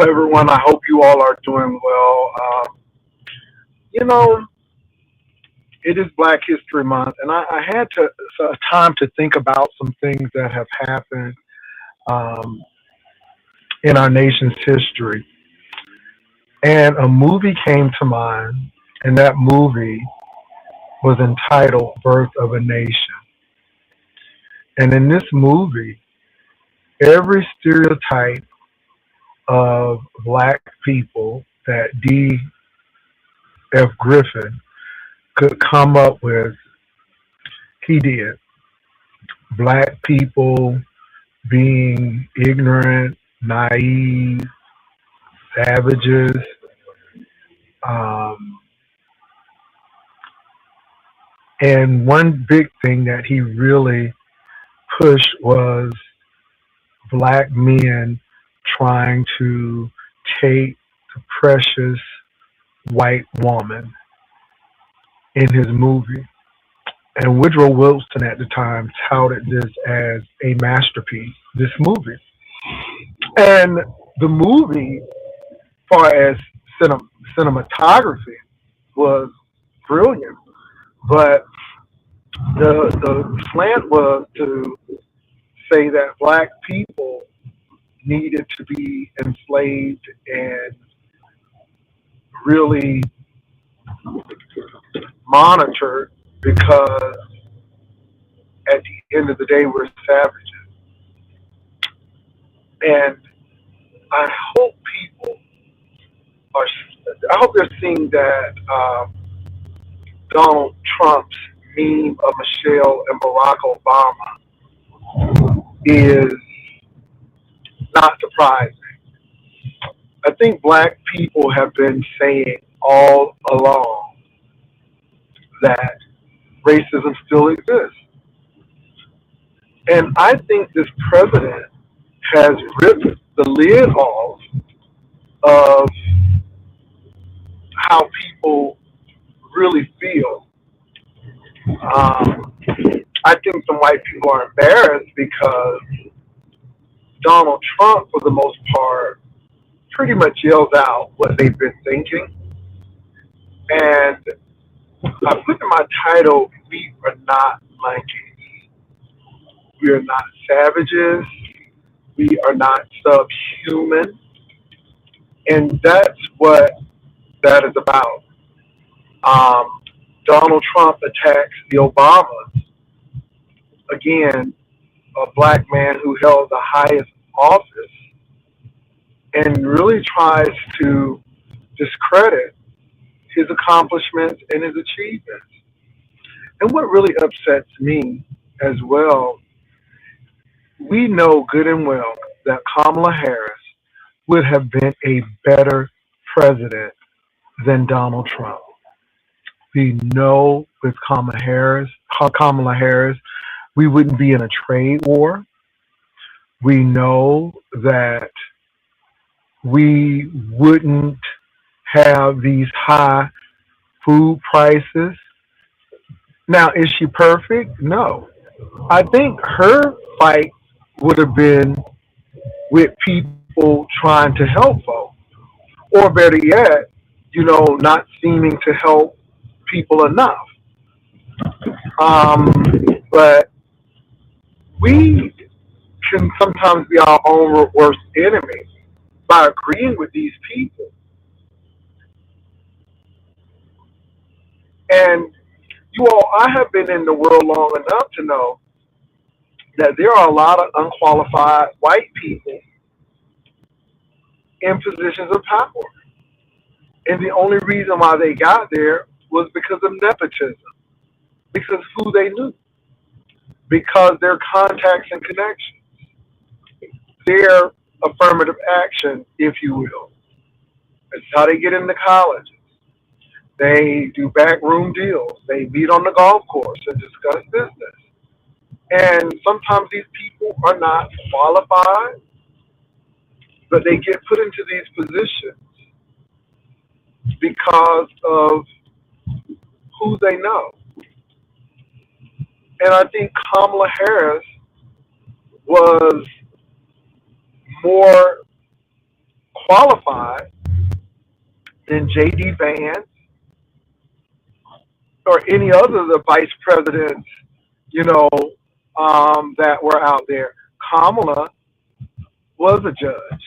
everyone. I hope you all are doing well. You know, it is Black History Month, and I had time to think about some things that have happened um, in our nation's history. And a movie came to mind, and that movie was entitled Birth of a Nation. And in this movie, every stereotype of Black people that D.F. Griffin could come up with, he did. Black people being ignorant, naive, savages. Um, and one big thing that he really pushed was black men trying to take the precious white woman in his movie. And Woodrow Wilson at the time touted this as a masterpiece, this movie. And the movie, far as cinematography, was brilliant. But the slant was to say that black people needed to be enslaved and really monitored because at the end of the day we're savages. And I hope people are. I hope they're seeing that Donald Trump's meme of Michelle and Barack Obama is not surprising. I think black people have been saying all along that racism still exists. And I think this president has ripped the lid off of how people really feel. Um, I think some white people are embarrassed because Donald Trump, for the most part, pretty much yells out what they've been thinking. And I put in my title, "We are not monkeys. We are not savages. We are not subhuman." And that's what that is about. Um, Donald Trump attacks the Obamas, again, a black man who held the highest office, and really tries to discredit his accomplishments and his achievements. And what really upsets me as well, we know good and well that Kamala Harris would have been a better president than Donald Trump. We know with Kamala Harris, we wouldn't be in a trade war. We know that we wouldn't have these high food prices. Now, is she perfect? No. I think her fight would have been with people trying to help folks, or better yet, not seeming to help people enough. Um, but we can sometimes be our own worst enemy by agreeing with these people. And you all, I have been in the world long enough to know that there are a lot of unqualified white people in positions of power. And the only reason why they got there was because of nepotism, because who they knew, because their contacts and connections, their affirmative action, if you will. That's how they get into colleges. They do backroom deals. They meet on the golf course and discuss business. And sometimes these people are not qualified, but they get put into these positions because of who they know. And I think Kamala Harris was more qualified than J.D. Vance or any other of the vice presidents, you know, that were out there. Kamala was a judge.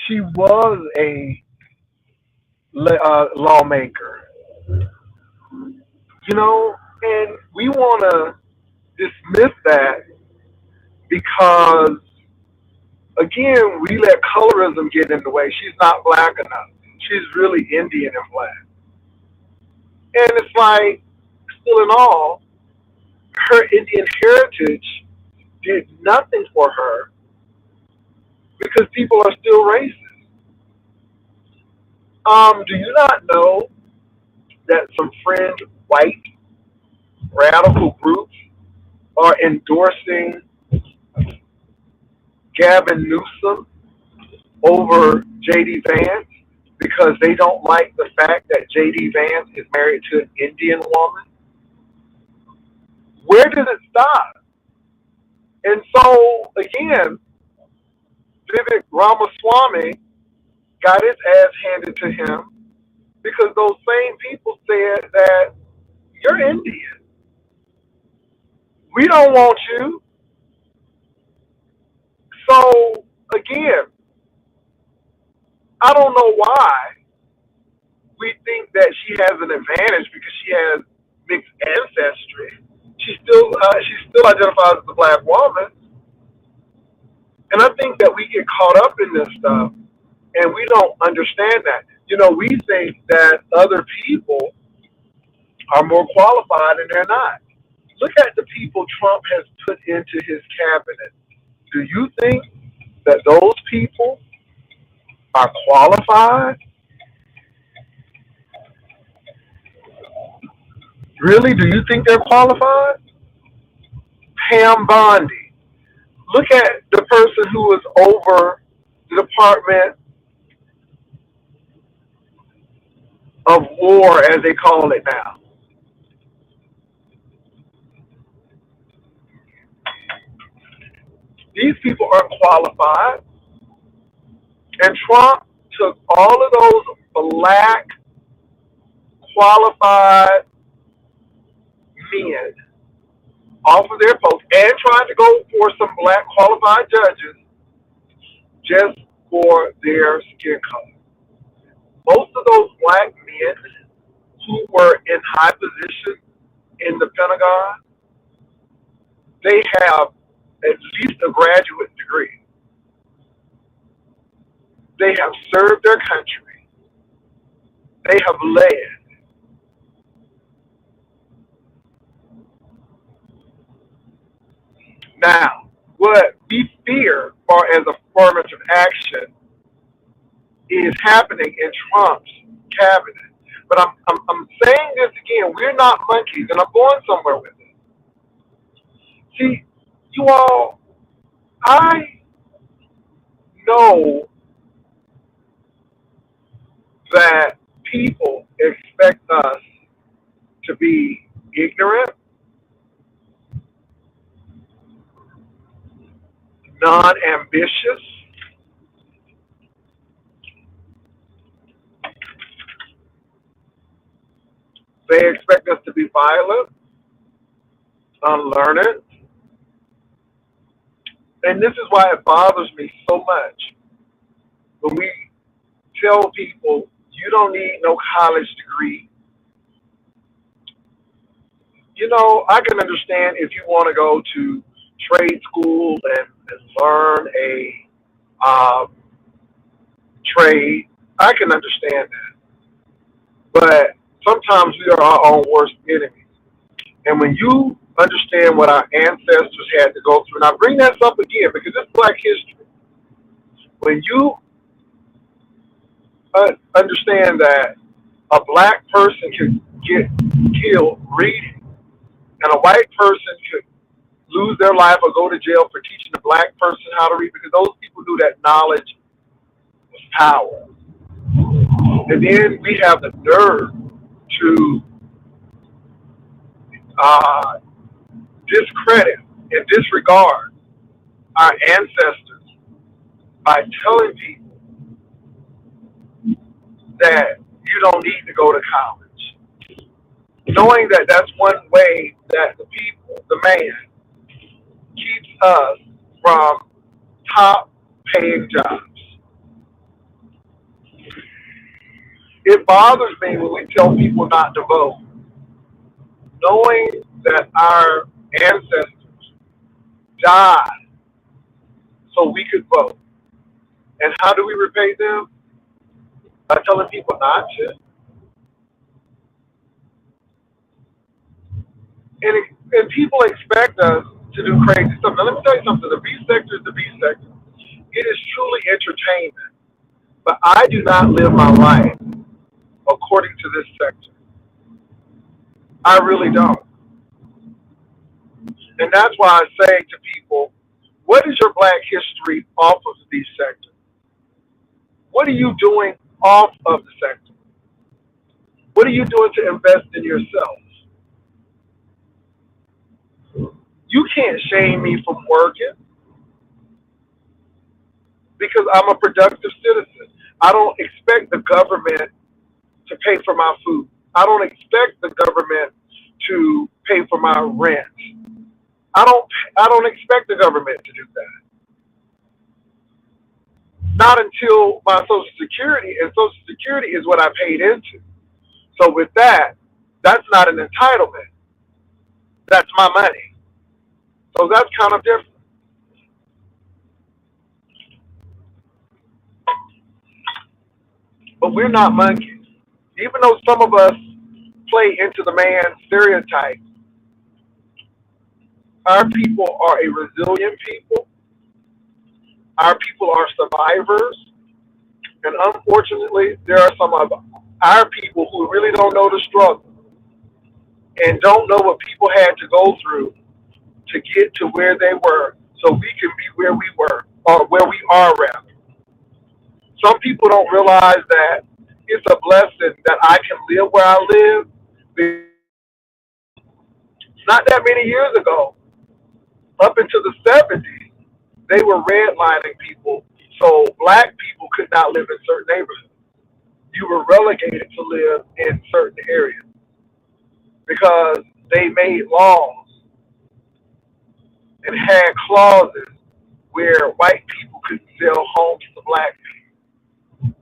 She was a lawmaker, you know, and we want to dismiss that because, again, we let colorism get in the way. She's not black enough. She's really Indian and black. And it's like, still in all, her Indian heritage did nothing for her because people are still racist. Do you not know that some fringe white radical groups are endorsing Gavin Newsom over J.D. Vance because they don't like the fact that J.D. Vance is married to an Indian woman? Where does it stop? And so, again, Vivek Ramaswamy got his ass handed to him because those same people said that you're Indian. We don't want you. So, again, I don't know why we think that she has an advantage because she has mixed ancestry. She still identifies as a black woman. And I think that we get caught up in this stuff and we don't understand that. You know, we think that other people are more qualified and they're not. Look at the people Trump has put into his cabinet. Do you think that those people are qualified? Really? Do you think they're qualified? Pam Bondi. Look at the person who was over the Department of War, as they call it now. These people aren't qualified. And Trump took all of those black qualified men off of their posts and tried to go for some black qualified judges just for their skin color. Most of those black men who were in high positions in the Pentagon, they have at least a graduate degree. They have served their country. They have led. Now, what we fear far as affirmative action is happening in Trump's cabinet. But I'm saying this again, we're not monkeys, and I'm going somewhere with it. See, you all, I know that people expect us to be ignorant, non-ambitious, they expect us to be violent, unlearned. And this is why it bothers me so much when we tell people you don't need no college degree. You know, I can understand if you want to go to trade school and learn a trade. I can understand that. But sometimes we are our own worst enemies. And when you understand what our ancestors had to go through, and I bring that up again because it's Black history. When you understand that a black person could get killed reading, and a white person could lose their life or go to jail for teaching a black person how to read, because those people knew that knowledge was power. And then we have the nerve to discredit and disregard our ancestors by telling people that you don't need to go to college. Knowing that that's one way that the people, the man, keeps us from top paying jobs. It bothers me when we tell people not to vote, knowing that our ancestors died so we could vote. And how do we repay them? By telling people not to. And people expect us to do crazy stuff. Now, let me tell you something. The B sector is the B sector. It is truly entertainment. But I do not live my life according to this sector. I really don't. And that's why I say to people, what is your black history off of these sectors? What are you doing off of the sector? What are you doing to invest in yourself? You can't shame me from working because I'm a productive citizen. I don't expect the government to pay for my food. I don't expect the government to pay for my rent. I don't expect the government to do that. Not until my Social Security, and Social Security is what I paid into. So with that, that's not an entitlement. That's my money. So that's kind of different. But we're not monkeys. Even though some of us play into the man stereotype, our people are a resilient people. Our people are survivors. And unfortunately, there are some of our people who really don't know the struggle and don't know what people had to go through to get to where they were so we can be where we were or where we are rather. Some people don't realize that it's a blessing that I can live where I live. Not that many years ago, up into the 70s, they were redlining people so black people could not live in certain neighborhoods. You were relegated to live in certain areas because they made laws and had clauses where white people could sell homes to black people.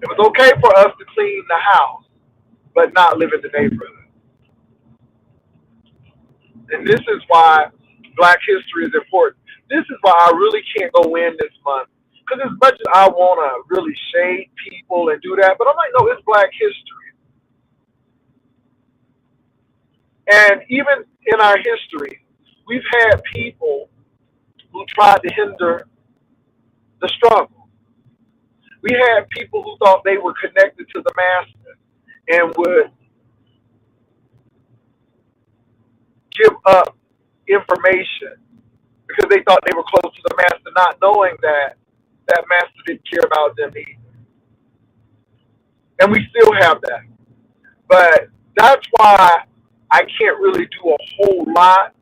It was okay for us to clean the house, but not live in the neighborhood. And this is why black history is important. This is why I really can't go in this month. Because as much as I want to really shade people and do that, but I'm like, no, it's black history. And even in our history, we've had people who tried to hinder the struggle. We had people who thought they were connected to the master and would give up information because they thought they were close to the master, not knowing that that master didn't care about them either. And we still have that. But that's why I can't really do a whole lot.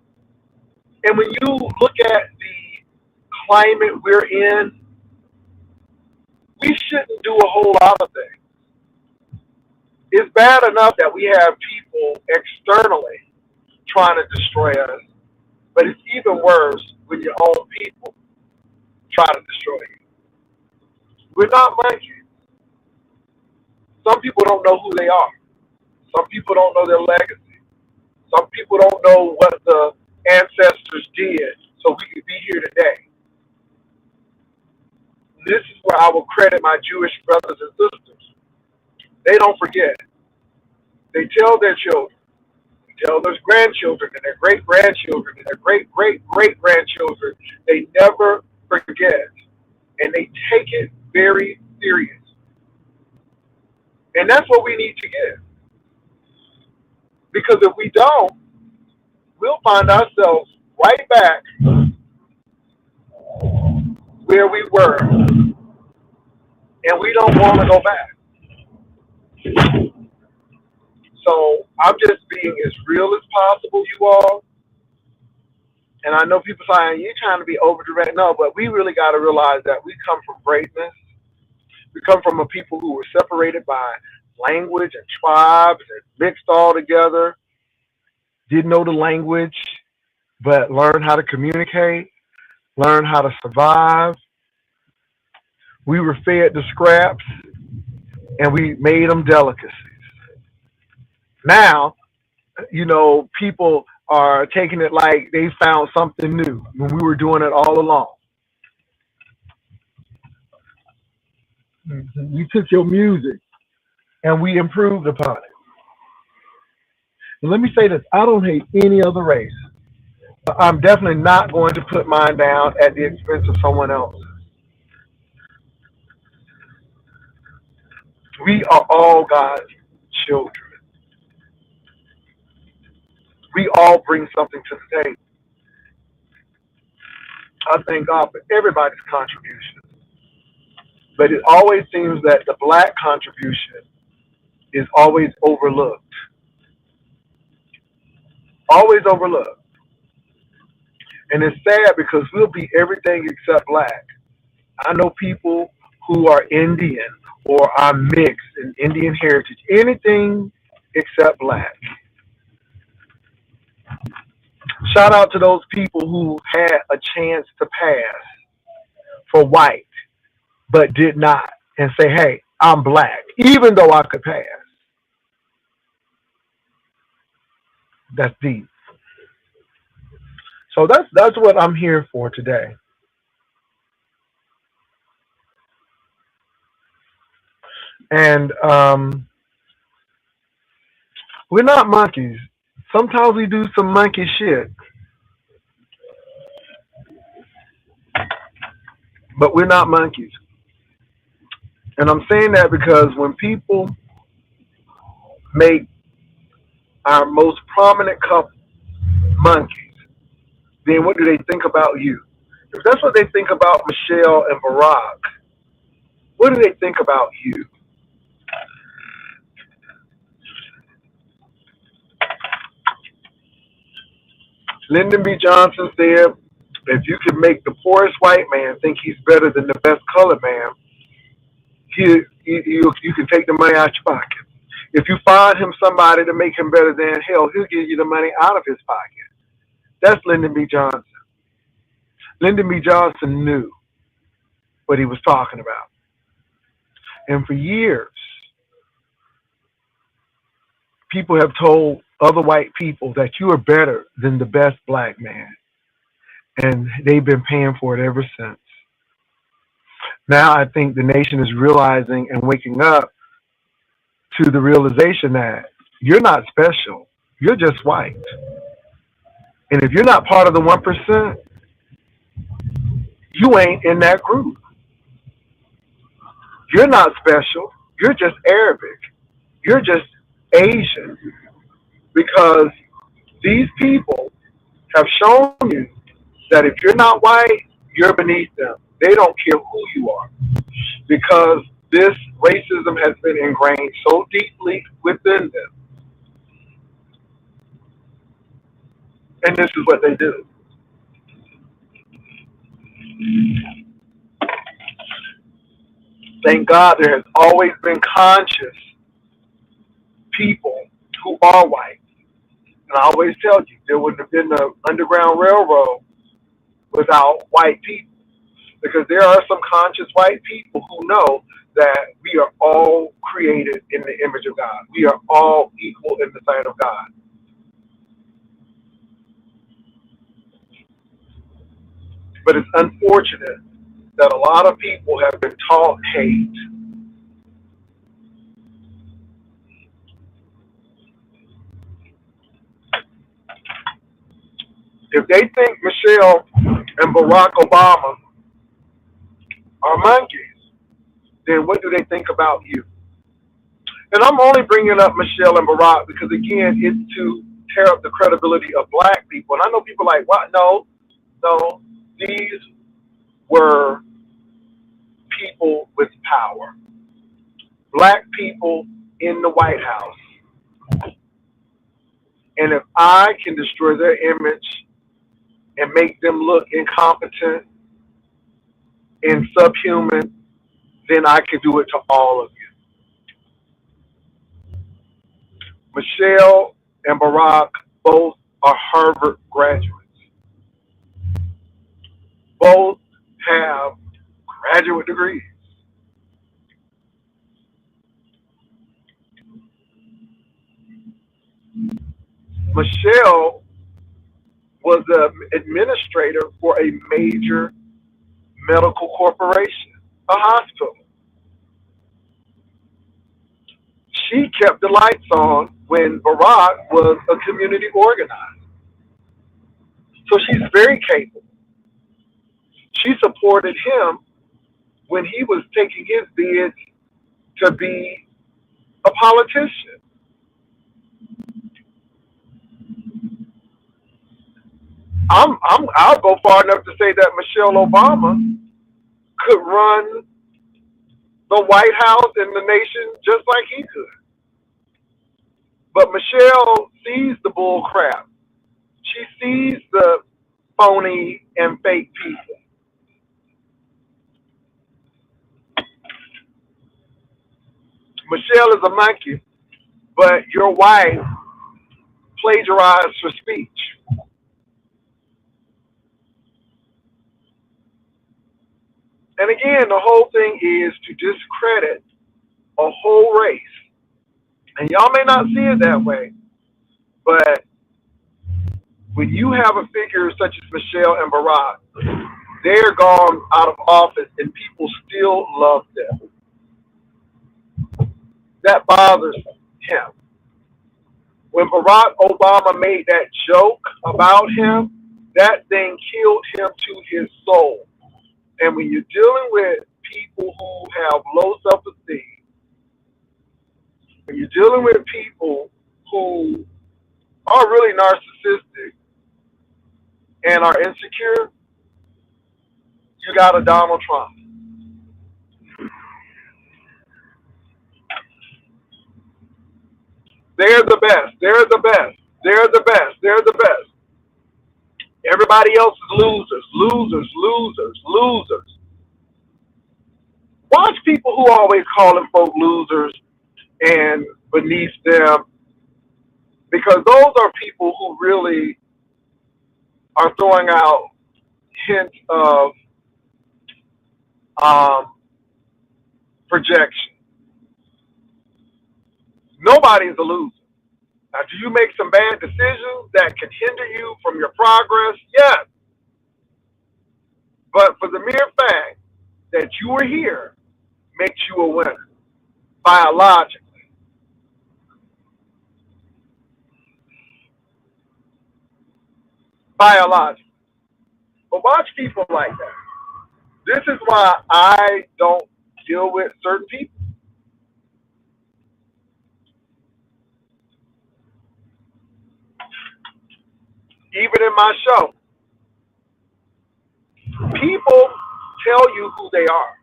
And when you look at the climate we're in, we shouldn't do a whole lot of things. It's bad enough that we have people externally trying to destroy us, but it's even worse when your own people try to destroy you. We're not monkeys. Some people don't know who they are. Some people don't know their legacy. Some people don't know what the ancestors did so we could be here today. This is where I will credit my Jewish brothers and sisters. They don't forget. They tell their children, they tell their grandchildren and their great-grandchildren and their great-great-great-grandchildren. They never forget. And they take it very serious. And that's what we need to get. Because if we don't, we'll find ourselves right back where we were. And we don't want to go back. So I'm just being as real as possible, you all. And I know people saying you're trying to be over direct. No, but we really got to realize that we come from greatness. We come from a people who were separated by language and tribes and mixed all together, didn't know the language, but learned how to communicate, learned how to survive. We were fed the scraps and we made them delicacies. Now, people are taking it like they found something new when we were doing it all along. We took your music and we improved upon it. And let me say this, I don't hate any other race. But I'm definitely not going to put mine down at the expense of someone else. We are all God's children. We all bring something to the table. I thank God for everybody's contribution. But it always seems that the black contribution is always overlooked. Always overlooked. And it's sad because we'll be everything except black. I know people who are Indian or are mixed in Indian heritage, anything except black. Shout out to those people who had a chance to pass for white, but did not, and say, hey, I'm black, even though I could pass. That's deep. So that's what I'm here for today. And we're not monkeys. Sometimes we do some monkey shit, but we're not monkeys. And I'm saying that because when people make our most prominent couple monkeys, then what do they think about you? If that's what they think about Michelle and Barack, what do they think about you? Lyndon B. Johnson said, if you can make the poorest white man think he's better than the best colored man, you can take the money out your pocket. If you find him somebody to make him better than hell, he'll give you the money out of his pocket. That's Lyndon B. Johnson. Lyndon B. Johnson knew what he was talking about. And for years, people have told other white people that you are better than the best black man. And they've been paying for it ever since. Now I think the nation is realizing and waking up to the realization that you're not special. You're just white. And if you're not part of the 1%, you ain't in that group. You're not special. You're just Arabic. You're just Asian. Because these people have shown you that if you're not white, you're beneath them. They don't care who you are. Because this racism has been ingrained so deeply within them. And this is what they do. Thank God there has always been conscious people who are white. And I always tell you, there wouldn't have been the Underground Railroad without white people. Because there are some conscious white people who know that we are all created in the image of God. We are all equal in the sight of God. But it's unfortunate that a lot of people have been taught hate. If they think Michelle and Barack Obama are monkeys, then what do they think about you? And I'm only bringing up Michelle and Barack because, again, it's to tear up the credibility of black people. And I know people are like, what? No. These were people with power. Black people in the White House. And if I can destroy their image and make them look incompetent and subhuman, then I can do it to all of you. Michelle and Barack both are Harvard graduates. Both have graduate degrees. Michelle was an administrator for a major medical corporation, a hospital. She kept the lights on when Barack was a community organizer. So she's very capable. She supported him when he was taking his bids to be a politician. I'll go far enough to say that Michelle Obama could run the White House and the nation just like he could. But Michelle sees the bull crap. She sees the phony and fake people. Michelle is a monkey, but your wife plagiarized her speech. And again, the whole thing is to discredit a whole race. And y'all may not see it that way, but when you have a figure such as Michelle and Barack, they're gone out of office and people still love them. That bothers him. When Barack Obama made that joke about him, that thing killed him to his soul. And when you're dealing with people who have low self-esteem, when you're dealing with people who are really narcissistic and are insecure, you got a Donald Trump. They're the best. They're the best. They're the best. They're the best. Everybody else is losers, losers, losers, losers. Watch people who always calling folk losers and beneath them, because those are people who really are throwing out hints of projection. Nobody's a loser. Now, do you make some bad decisions that can hinder you from your progress? Yes. But for the mere fact that you are here makes you a winner, biologically. Biologically. But watch people like that. This is why I don't deal with certain people. Even in my show, people tell you who they are.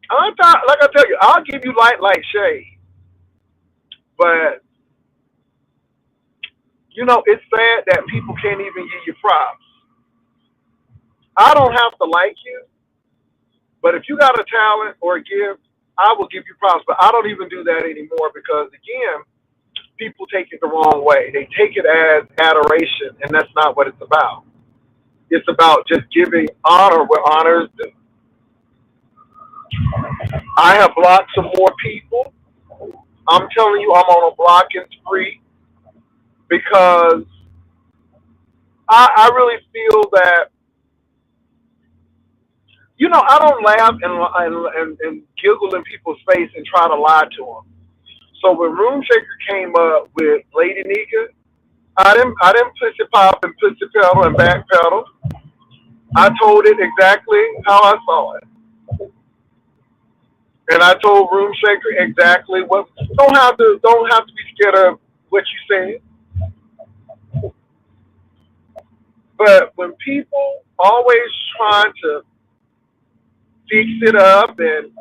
Like I tell you, I'll give you light like shade. But, it's sad that people can't even give you props. I don't have to like you, but if you got a talent or a gift, I will give you props. But I don't even do that anymore because, again, people take it the wrong way. They take it as adoration, and that's not what it's about. It's about just giving honor where honor is due. I have blocked some more people. I'm telling you, I'm on a blocking spree because I really feel that, I don't laugh and giggle in people's face and try to lie to them. So when Room Shaker came up with Lady Nika, I didn't pussy pop and pussy pedal and back pedal. I told it exactly how I saw it. And I told Room Shaker exactly what. Don't have to be scared of what you said. But when people always trying to fix it up and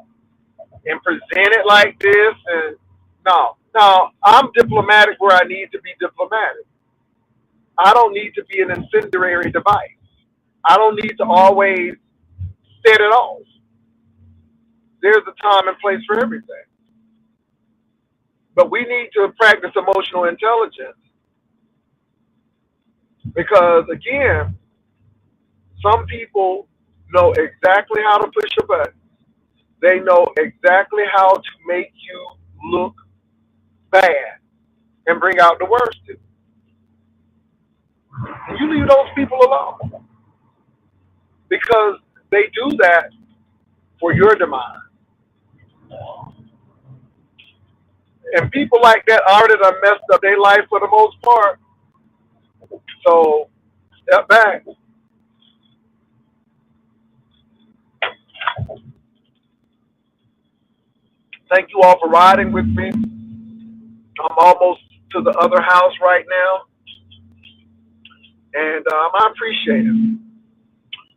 present it like this, and no, I'm diplomatic where I need to be diplomatic. I don't need to be an incendiary device. I don't need to always set it off. There's a time and place for everything. But we need to practice emotional intelligence because, again, some people know exactly how to push a button. They know exactly how to make you look bad and bring out the worst in you. And you leave those people alone because they do that for your demise. And people like that already done messed up their life for the most part. So step back. Thank you all for riding with me. I'm almost to the other house right now, and I appreciate it.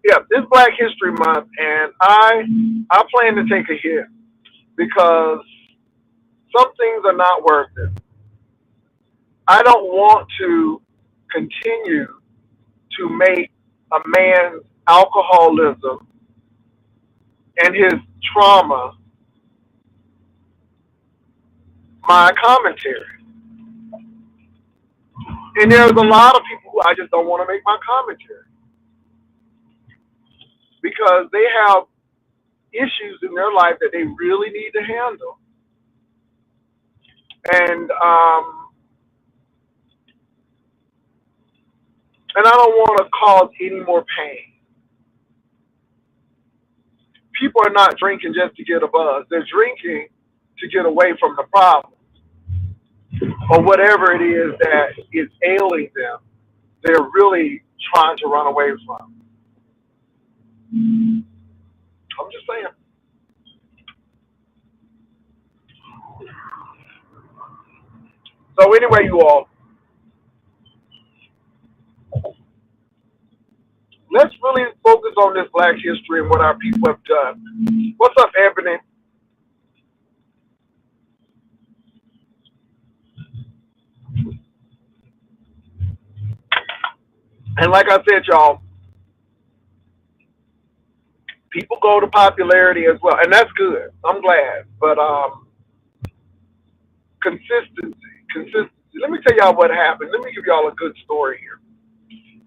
Yeah, this Black History Month, and I plan to take a hit because some things are not worth it. I don't want to continue to make a man's alcoholism and his trauma my commentary. And there's a lot of people who I just don't want to make my commentary because they have issues in their life that they really need to handle. And I don't want to cause any more pain. People are not drinking just to get a buzz. They're drinking to get away from the problem or whatever it is that is ailing them. They're really trying to run away from. I'm just saying. So anyway, you all, let's really focus on this Black history and what our people have done. What's up, Ebony? And like I said, y'all, people go to popularity as well, and that's good. I'm glad, but consistency. Let me tell y'all what happened. Let me give y'all a good story here,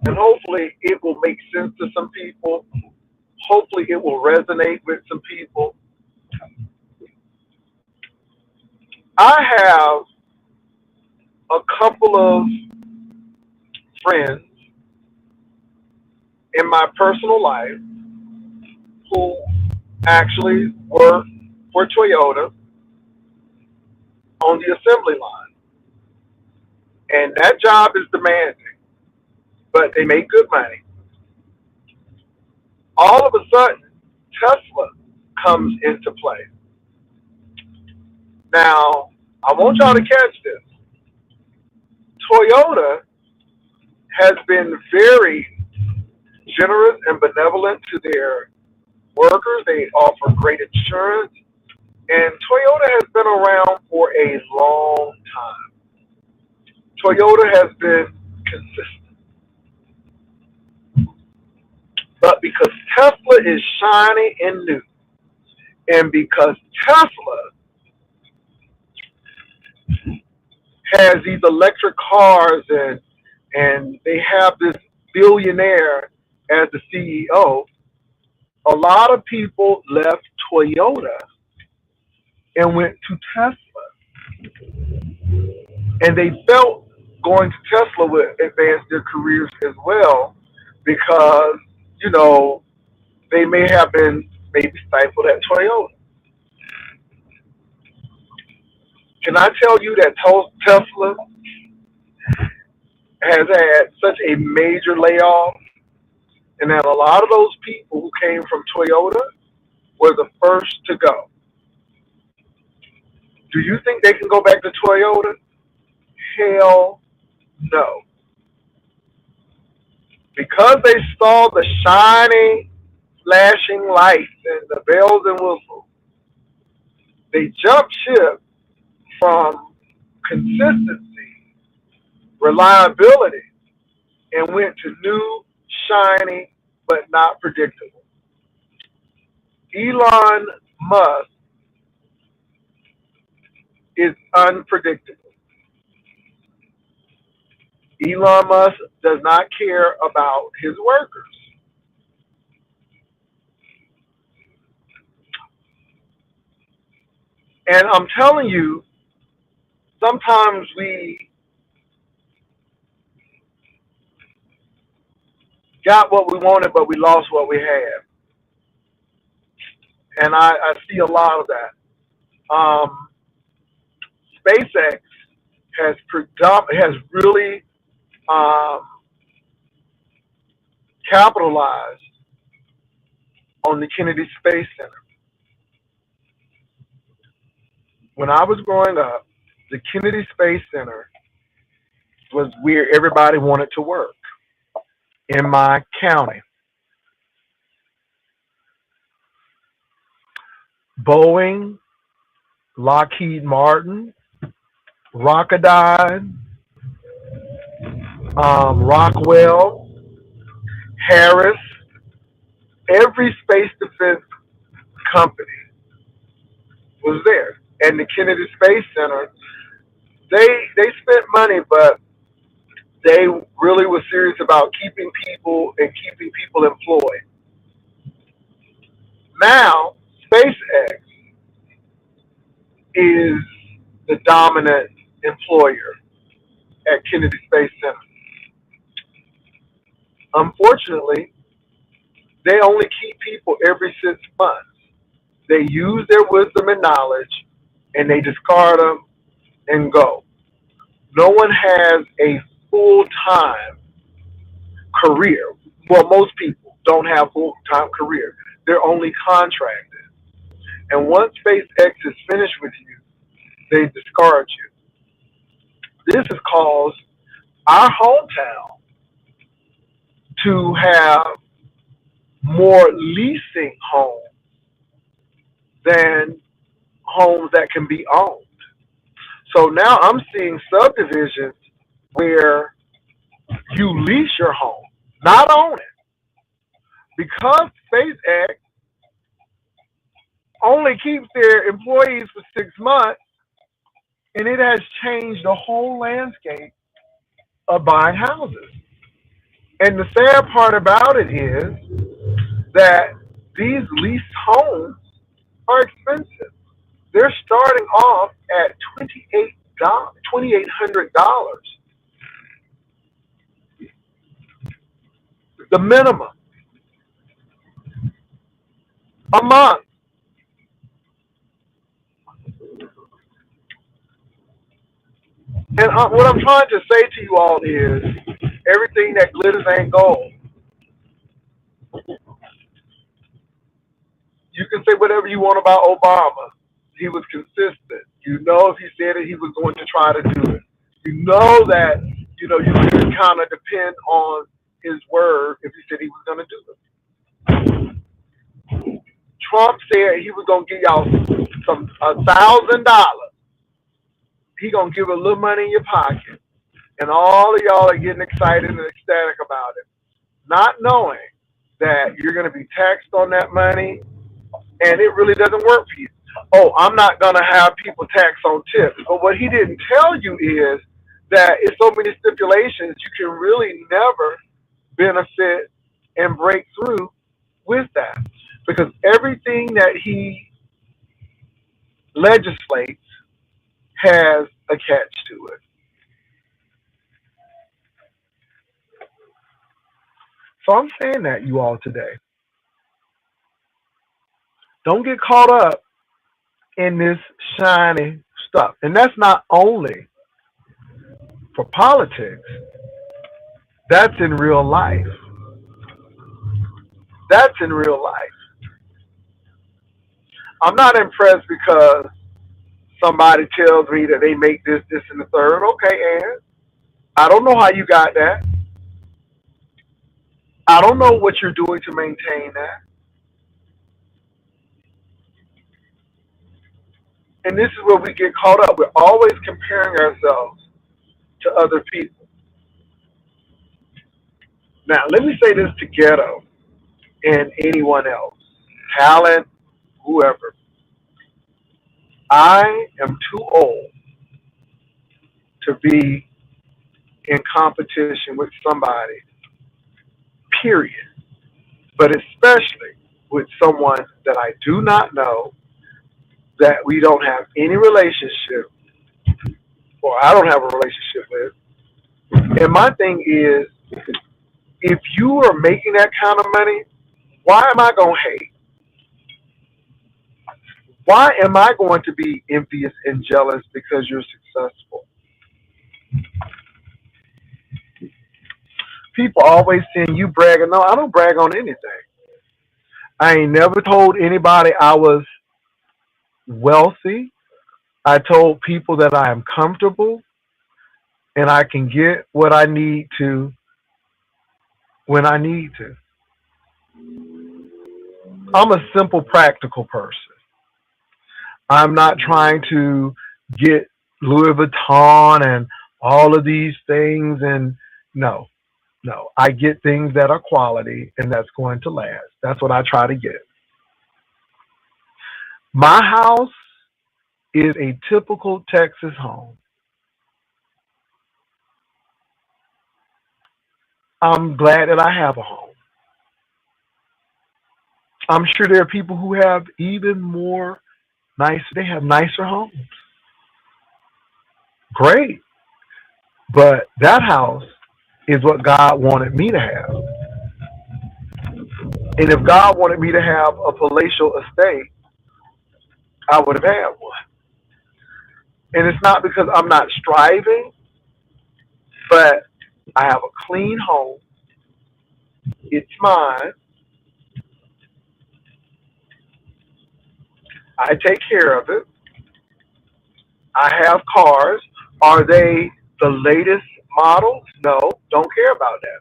and hopefully it will make sense to some people. Hopefully it will resonate with some people. I have a couple of friends in my personal life who actually work for Toyota on the assembly line. And that job is demanding, but they make good money. All of a sudden, Tesla comes into play. Now, I want y'all to catch this. Toyota has been very generous and benevolent to their workers. They offer great insurance. And Toyota has been around for a long time. Toyota has been consistent. But because Tesla is shiny and new, and because Tesla has these electric cars and they have this billionaire as the CEO, a lot of people left Toyota and went to Tesla. And they felt going to Tesla would advance their careers as well because, you know, they may have been maybe stifled at Toyota. Can I tell you that Tesla has had such a major layoff and that a lot of those people who came from Toyota were the first to go? Do you think they can go back to Toyota? Hell no. Because they saw the shiny, flashing lights and the bells and whistles, they jumped ship from consistency, reliability, and went to new, shiny, but not predictable. Elon Musk is unpredictable. Elon Musk does not care about his workers. And I'm telling you, sometimes we got what we wanted, but we lost what we had. And I see a lot of that. SpaceX has really um, capitalized on the Kennedy Space Center. When I was growing up, the Kennedy Space Center was where everybody wanted to work in my county. Boeing, Lockheed Martin, Rocketdyne, Rockwell, Harris, every space defense company was there. And the Kennedy Space Center, they spent money, but they really were serious about keeping people and keeping people employed. Now, SpaceX is the dominant employer at Kennedy Space Center. Unfortunately, they only keep people every 6 months. They use their wisdom and knowledge and they discard them and go. No one has a full time career. Well, most people don't have full time career. They're only contracted. And once SpaceX is finished with you, they discard you. This has caused our hometown to have more leasing homes than homes that can be owned. So now I'm seeing subdivisions where you lease your home, not own it. Because SpaceX only keeps their employees for 6 months, and it has changed the whole landscape of buying houses. And the sad part about it is that these leased homes are expensive. They're starting off at $2,800, the minimum a month. And what I'm trying to say to you all is, everything that glitters ain't gold. You can say whatever you want about Obama. He was consistent. You know, if he said it, he was going to try to do it. You know that, you can kind of depend on his word if he said he was going to do it. Trump said he was going to give y'all $1,000. He going to give a little money in your pocket. And all of y'all are getting excited and ecstatic about it, not knowing that you're going to be taxed on that money, and it really doesn't work for you. Oh, I'm not going to have people taxed on tips. But what he didn't tell you is that it's so many stipulations, you can really never benefit and break through with that. Because everything that he legislates has a catch to it. So I'm saying that, you all, today. Don't get caught up in this shiny stuff. And that's not only for politics, that's in real life. That's in real life. I'm not impressed because somebody tells me that they make this, this, and the third. Okay, and I don't know how you got that. I don't know what you're doing to maintain that. And this is where we get caught up. We're always comparing ourselves to other people. Now, let me say this to Ghetto and anyone else, talent, whoever. I am too old to be in competition with somebody, period. But especially with someone that I do not know, that we don't have any relationship, or I don't have a relationship with. And my thing is, if you are making that kind of money, why am I going to hate? Why am I going to be envious and jealous because you're successful? People always saying you bragging. No, I don't brag on anything. I ain't never told anybody I was wealthy. I told people that I am comfortable and I can get what I need to when I need to. I'm a simple, practical person. I'm not trying to get Louis Vuitton and all of these things. And no, no, I get things that are quality and that's going to last. That's what I try to get. My house is a typical Texas home. I'm glad that I have a home. I'm sure there are people who have even more nice, they have nicer homes. Great. But that house is what God wanted me to have. And if God wanted me to have a palatial estate, I would have had one. And it's not because I'm not striving, but I have a clean home. It's mine. I take care of it. I have cars. Are they the latest models? No, don't care about that.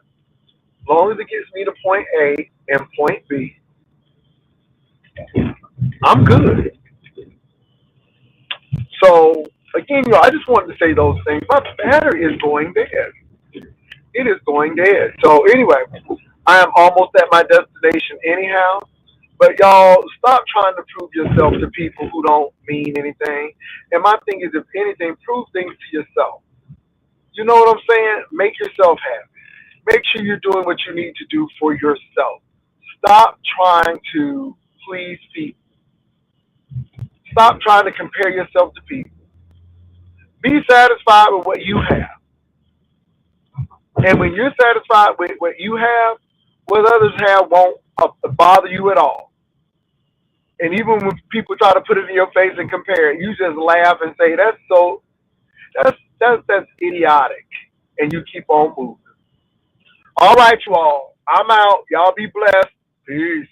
As long as it gets me to point A and point B, I'm good. So again, I just wanted to say those things. My battery is going dead. It is going dead. So anyway, I am almost at my destination anyhow. But y'all, stop trying to prove yourself to people who don't mean anything. And my thing is, if anything, prove things to yourself. You know what I'm saying? Make yourself happy. Make sure you're doing what you need to do for yourself. Stop trying to please people. Stop trying to compare yourself to people. Be satisfied with what you have. And when you're satisfied with what you have, what others have won't bother you at all. And even when people try to put it in your face and compare it, you just laugh and say, that's idiotic. And you keep on moving. All right, you all. I'm out. Y'all be blessed. Peace.